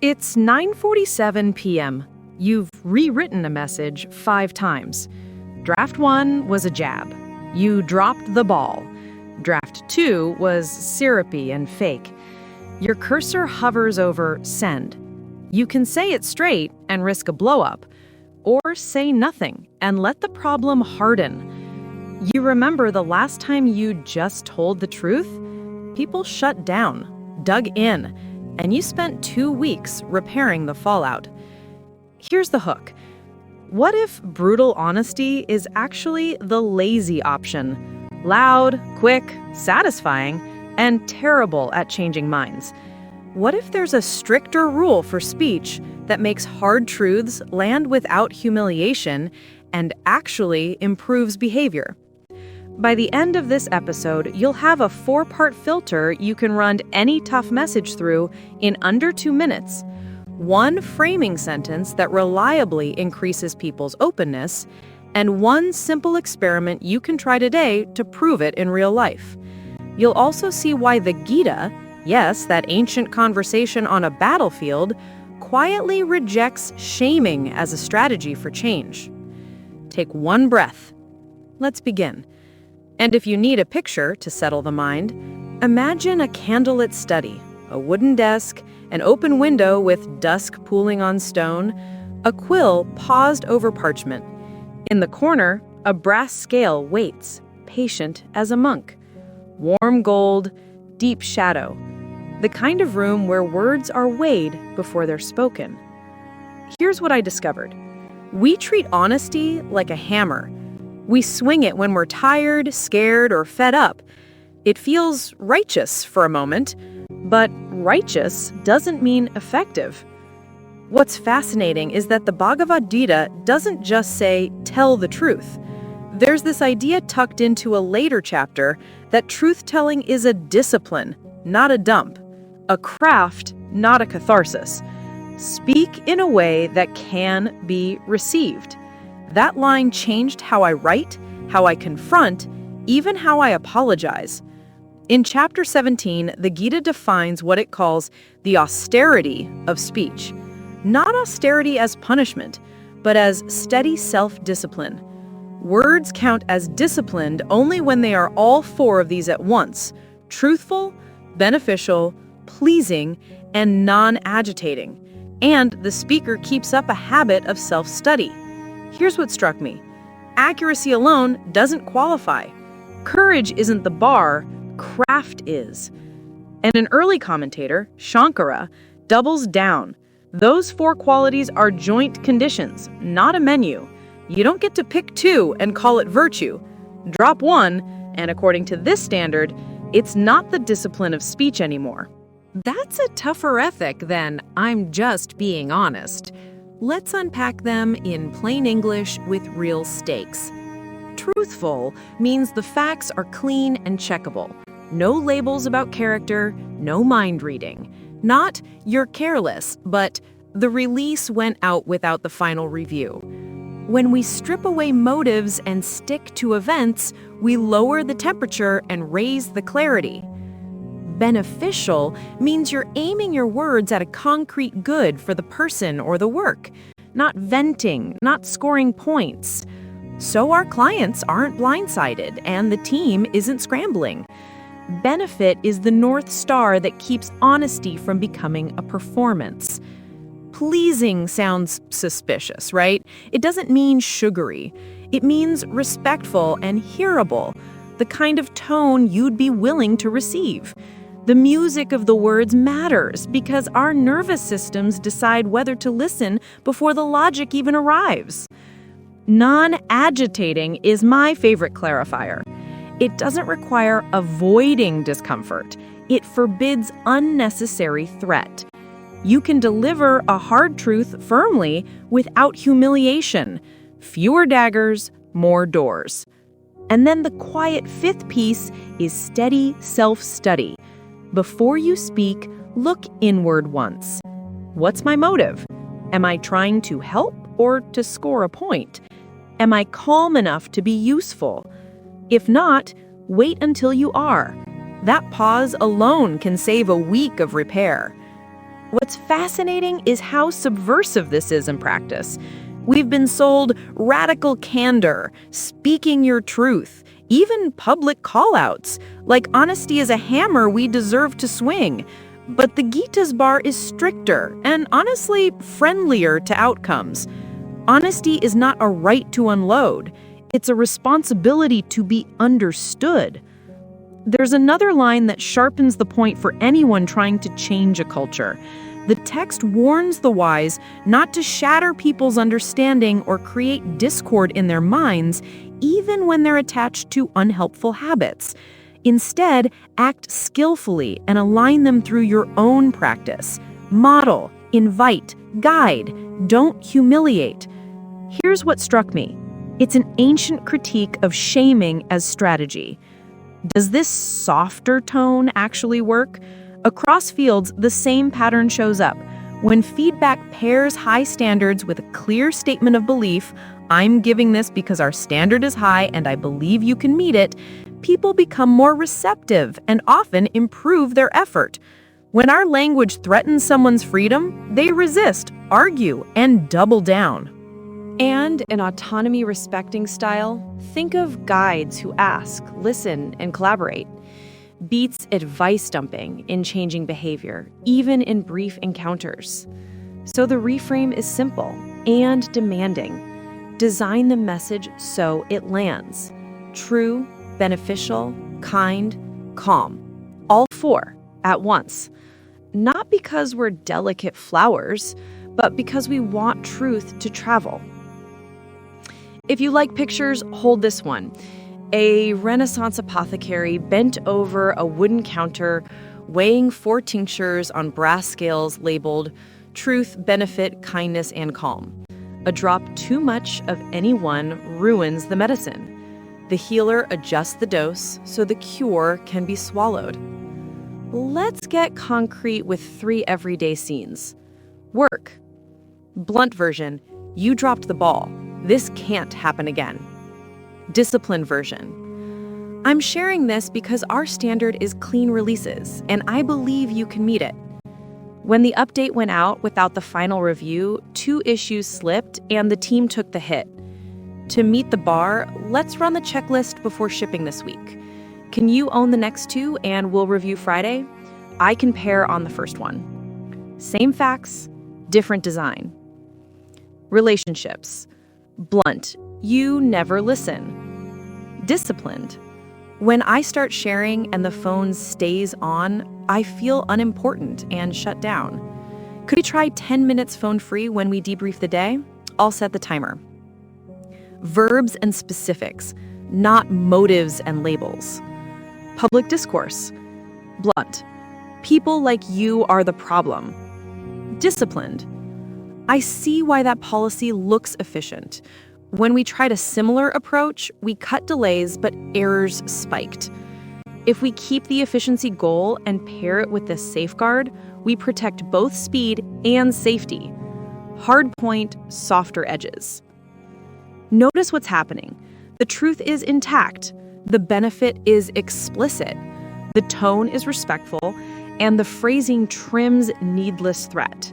It's 9:47 p.m. You've rewritten a message 5 times. Draft 1 was a jab. You dropped the ball. Draft 2 was syrupy and fake. Your cursor hovers over send. You can say it straight and risk a blow-up, or say nothing and let the problem harden. You remember the last time you just told the truth? People shut down, dug in, and you spent 2 weeks repairing the fallout. Here's the hook. What if brutal honesty is actually the lazy option? Loud, quick, satisfying, and terrible at changing minds. What if there's a stricter rule for speech that makes hard truths land without humiliation and actually improves behavior? By the end of this episode, you'll have a 4-part filter you can run any tough message through in under 2 minutes. 1 framing sentence that reliably increases people's openness, and 1 simple experiment you can try today to prove it in real life. You'll also see why the Gita, yes, that ancient conversation on a battlefield, quietly rejects shaming as a strategy for change. Take 1 breath. Let's begin. And if you need a picture to settle the mind, imagine a candlelit study, a wooden desk, an open window with dusk pooling on stone, a quill paused over parchment. In the corner, a brass scale waits, patient as a monk. Warm gold, deep shadow. The kind of room where words are weighed before they're spoken. Here's what I discovered. We treat honesty like a hammer. We swing it when we're tired, scared, or fed up. It feels righteous for a moment, but righteous doesn't mean effective. What's fascinating is that the Bhagavad Gita doesn't just say, tell the truth. There's this idea tucked into a later chapter that truth-telling is a discipline, not a dump, a craft, not a catharsis. Speak in a way that can be received. That line changed how I write, how I confront, even how I apologize. In Chapter 17, the Gita defines what it calls the austerity of speech. Not austerity as punishment, but as steady self-discipline. Words count as disciplined only when they are all 4 of these at once: truthful, beneficial, pleasing, and non-agitating. And the speaker keeps up a habit of self-study. Here's what struck me. Accuracy alone doesn't qualify. Courage isn't the bar, craft is. And an early commentator, Shankara, doubles down. Those 4 qualities are joint conditions, not a menu. You don't get to pick 2 and call it virtue. Drop 1, and according to this standard, it's not the discipline of speech anymore. That's a tougher ethic than I'm just being honest. Let's unpack them in plain English with real stakes. Truthful means the facts are clean and checkable. No labels about character, no mind reading. Not, you're careless, but the release went out without the final review. When we strip away motives and stick to events, we lower the temperature and raise the clarity. Beneficial means you're aiming your words at a concrete good for the person or the work, not venting, not scoring points. So our clients aren't blindsided and the team isn't scrambling. Benefit is the North Star that keeps honesty from becoming a performance. Pleasing sounds suspicious, right? It doesn't mean sugary. It means respectful and hearable, the kind of tone you'd be willing to receive. The music of the words matters because our nervous systems decide whether to listen before the logic even arrives. Non-agitating is my favorite clarifier. It doesn't require avoiding discomfort. It forbids unnecessary threat. You can deliver a hard truth firmly without humiliation. Fewer daggers, more doors. And then the quiet 5th piece is steady self-study. Before you speak, look inward once. What's my motive? Am I trying to help or to score a point? Am I calm enough to be useful? If not, wait until you are. That pause alone can save a week of repair. What's fascinating is how subversive this is in practice. We've been sold radical candor, speaking your truth, even public call-outs, like honesty is a hammer we deserve to swing. But the Gita's bar is stricter and honestly friendlier to outcomes. Honesty is not a right to unload. It's a responsibility to be understood. There's another line that sharpens the point for anyone trying to change a culture. The text warns the wise not to shatter people's understanding or create discord in their minds, even when they're attached to unhelpful habits. Instead, act skillfully and align them through your own practice. Model, invite, guide, don't humiliate. Here's what struck me. It's an ancient critique of shaming as strategy. Does this softer tone actually work? Across fields, the same pattern shows up. When feedback pairs high standards with a clear statement of belief, I'm giving this because our standard is high and I believe you can meet it, people become more receptive and often improve their effort. When our language threatens someone's freedom, they resist, argue, and double down. And in autonomy-respecting style, think of guides who ask, listen, and collaborate. Beats advice dumping in changing behavior, even in brief encounters. So the reframe is simple and demanding. Design the message so it lands. True, beneficial, kind, calm. All four at once. Not because we're delicate flowers, but because we want truth to travel. If you like pictures, hold this one. A Renaissance apothecary bent over a wooden counter, weighing 4 tinctures on brass scales labeled truth, benefit, kindness, and calm. A drop too much of any one ruins the medicine. The healer adjusts the dose so the cure can be swallowed. Let's get concrete with 3 everyday scenes. Work. Blunt version, you dropped the ball. This can't happen again. Discipline version. I'm sharing this because our standard is clean releases, and I believe you can meet it. When the update went out without the final review, 2 issues slipped and the team took the hit. To meet the bar, let's run the checklist before shipping this week. Can you own the next 2 and we'll review Friday? I can pair on the first one. Same facts, different design. Relationships. Blunt, you never listen. Disciplined. When I start sharing and the phone stays on, I feel unimportant and shut down. Could we try 10 minutes phone-free when we debrief the day? I'll set the timer. Verbs and specifics, not motives and labels. Public discourse. Blunt. People like you are the problem. Disciplined. I see why that policy looks efficient. When we tried a similar approach, we cut delays, but errors spiked. If we keep the efficiency goal and pair it with this safeguard, we protect both speed and safety. Hard point, softer edges. Notice what's happening. The truth is intact. The benefit is explicit. The tone is respectful, and the phrasing trims needless threat.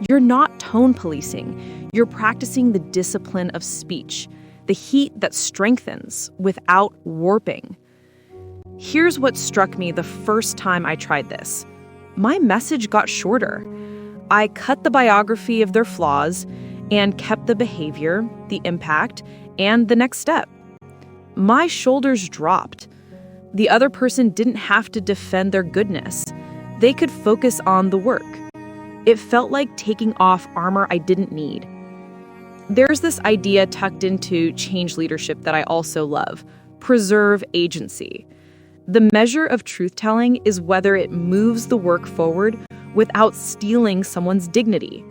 You're not tone policing. You're practicing the discipline of speech, the heat that strengthens without warping. Here's what struck me the first time I tried this. My message got shorter. I cut the biography of their flaws and kept the behavior, the impact, and the next step. My shoulders dropped. The other person didn't have to defend their goodness. They could focus on the work. It felt like taking off armor I didn't need. There's this idea tucked into change leadership that I also love: preserve agency. The measure of truth-telling is whether it moves the work forward without stealing someone's dignity.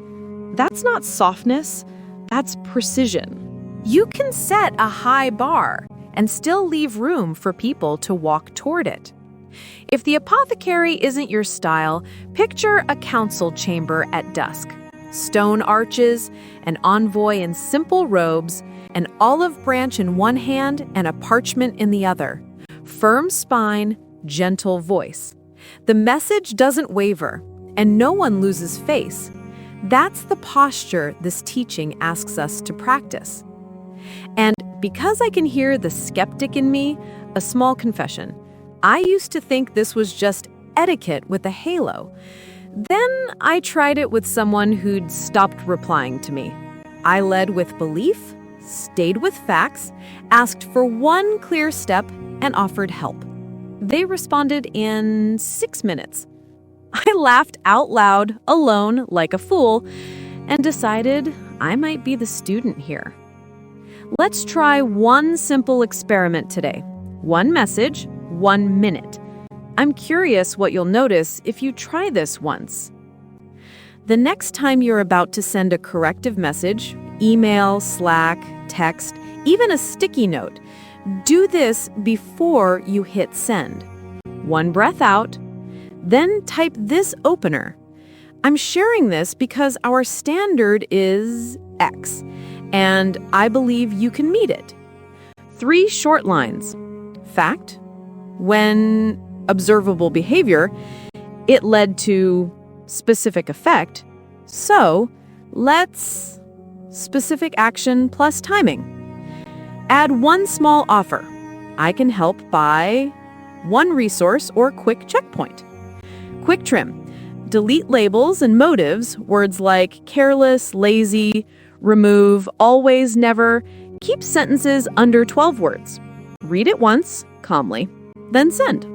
That's not softness, that's precision. You can set a high bar and still leave room for people to walk toward it. If the apothecary isn't your style, picture a council chamber at dusk. Stone arches, an envoy in simple robes, an olive branch in one hand and a parchment in the other. Firm spine, gentle voice. The message doesn't waver. and no one loses face. That's the posture this teaching asks us to practice. And because I can hear the skeptic in me, a small confession. I used to think this was just etiquette with a halo. Then I tried it with someone who'd stopped replying to me. I led with belief, stayed with facts, asked for one clear step, and offered help. They responded in 6 minutes. I laughed out loud, alone, like a fool, and decided I might be the student here. Let's try one simple experiment today. One message, 1 minute. I'm curious what you'll notice if you try this once. The next time you're about to send a corrective message, email, Slack, text, even a sticky note, do this before you hit send. One breath out, then type this opener. I'm sharing this because our standard is X, and I believe you can meet it. 3 short lines. Fact, when observable behavior, it led to specific effect, so let's specific action plus timing. Add one small offer. I can help by one resource or quick checkpoint. Quick trim. Delete labels and motives, words like careless, lazy, remove, always, never. Keep sentences under 12 words. Read it once, calmly, then send.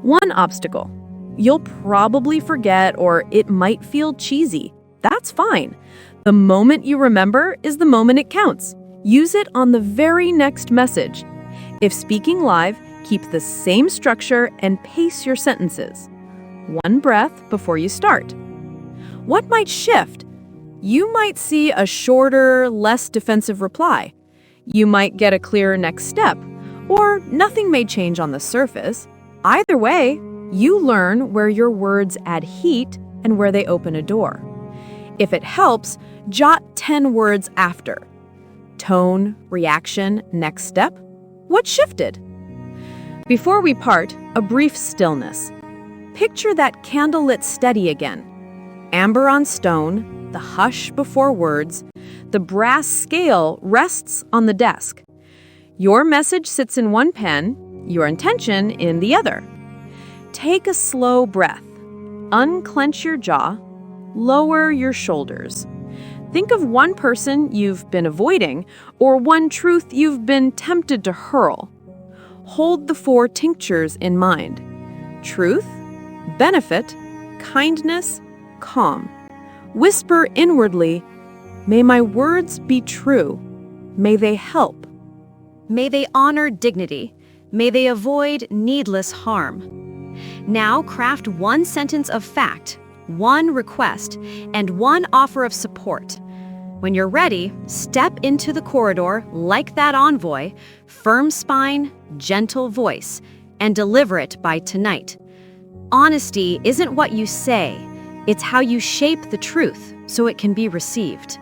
One obstacle. You'll probably forget or it might feel cheesy. That's fine. The moment you remember is the moment it counts. Use it on the very next message. If speaking live, keep the same structure and pace your sentences. One breath before you start. What might shift? You might see a shorter, less defensive reply. You might get a clearer next step, or nothing may change on the surface. Either way, you learn where your words add heat and where they open a door. If it helps, jot 10 words after. Tone, reaction, next step. What shifted? Before we part, a brief stillness. Picture that candlelit steady again. Amber on stone, the hush before words, the brass scale rests on the desk. Your message sits in one pen, your intention in the other. Take a slow breath. Unclench your jaw. Lower your shoulders. Think of one person you've been avoiding or one truth you've been tempted to hurl. Hold the 4 tinctures in mind. Truth, benefit, kindness, calm. Whisper inwardly, may my words be true. May they help. May they honor dignity. May they avoid needless harm. Now craft one sentence of fact, one request, and one offer of support. When you're ready, step into the corridor like that envoy, firm spine, gentle voice, and deliver it by tonight. Honesty isn't what you say, it's how you shape the truth so it can be received.